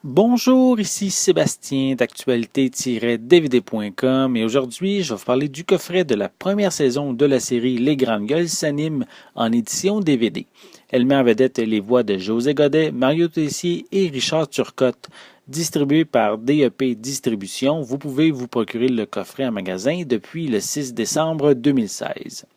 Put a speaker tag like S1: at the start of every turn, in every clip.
S1: Bonjour, ici Sébastien d'actualité-dvd.com et aujourd'hui je vais vous parler du coffret de la première saison de la série Les Grandes Gueules s'anime en édition DVD. Elle met en vedette les voix de José Godet, Mario Tessier et Richard Turcotte. Distribué par DEP Distribution, vous pouvez vous procurer le coffret en magasin depuis le 6 décembre 2016.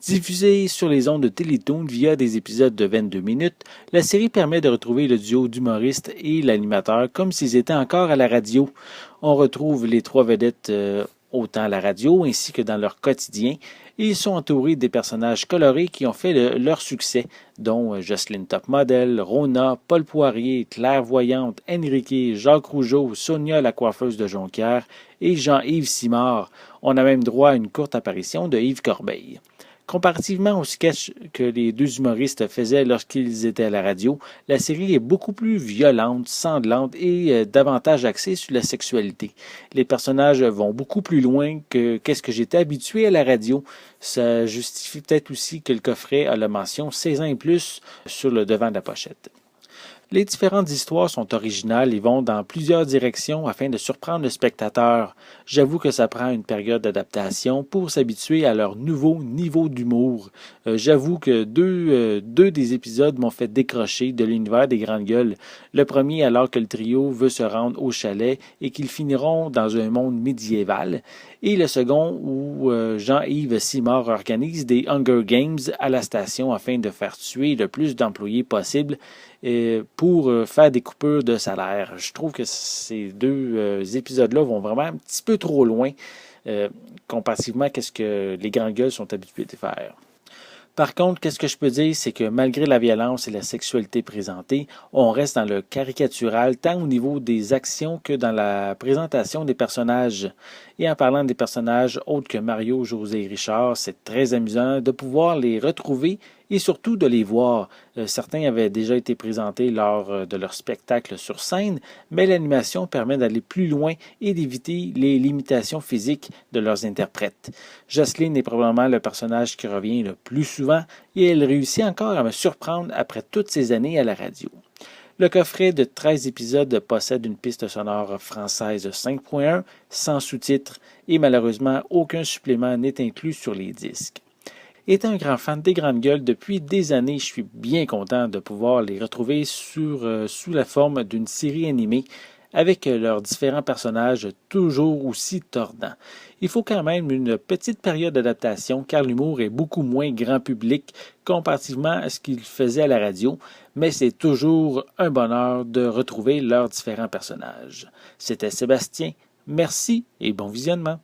S1: Diffusée sur les ondes de Télétoon via des épisodes de 22 minutes, la série permet de retrouver le duo d'humoristes et l'animateur comme s'ils étaient encore à la radio. On retrouve les trois vedettes autant à la radio ainsi que dans leur quotidien et ils sont entourés des personnages colorés qui ont fait leur succès, dont Jocelyne Top Model, Rona, Paul Poirier, Claire Voyante, Enrique, Jacques Rougeau, Sonia la coiffeuse de Jonquière et Jean-Yves Simard. On a même droit à une courte apparition de Yves Corbeil. Comparativement au sketch que les deux humoristes faisaient lorsqu'ils étaient à la radio, la série est beaucoup plus violente, sanglante et davantage axée sur la sexualité. Les personnages vont beaucoup plus loin que qu'est-ce que j'étais habitué à la radio. Ça justifie peut-être aussi que le coffret a la mention 16 ans et plus sur le devant de la pochette. Les différentes histoires sont originales et vont dans plusieurs directions afin de surprendre le spectateur. J'avoue que ça prend une période d'adaptation pour s'habituer à leur nouveau niveau d'humour. J'avoue que deux des épisodes m'ont fait décrocher de l'univers des Grandes Gueules. Le premier alors que le trio veut se rendre au chalet et qu'ils finiront dans un monde médiéval. Et le second où Jean-Yves Simard organise des Hunger Games à la station afin de faire tuer le plus d'employés possible pour faire des coupures de salaire. Je trouve que ces deux épisodes-là vont vraiment un petit peu trop loin comparativement à ce que les Grandes Gueules sont habitués de faire. Par contre, qu'est-ce que je peux dire, c'est que malgré la violence et la sexualité présentée, on reste dans le caricatural tant au niveau des actions que dans la présentation des personnages. Et en parlant des personnages autres que Mario, José et Richard, c'est très amusant de pouvoir les retrouver et surtout de les voir. Certains avaient déjà été présentés lors de leur spectacle sur scène, mais l'animation permet d'aller plus loin et d'éviter les limitations physiques de leurs interprètes. Jocelyne est probablement le personnage qui revient le plus souvent et elle réussit encore à me surprendre après toutes ces années à la radio. Le coffret de 13 épisodes possède une piste sonore française 5.1 sans sous-titres et malheureusement aucun supplément n'est inclus sur les disques. Étant un grand fan des Grandes Gueules depuis des années, je suis bien content de pouvoir les retrouver sous la forme d'une série animée avec leurs différents personnages toujours aussi tordants. Il faut quand même une petite période d'adaptation car l'humour est beaucoup moins grand public comparativement à ce qu'ils faisaient à la radio, mais c'est toujours un bonheur de retrouver leurs différents personnages. C'était Sébastien, merci et bon visionnement.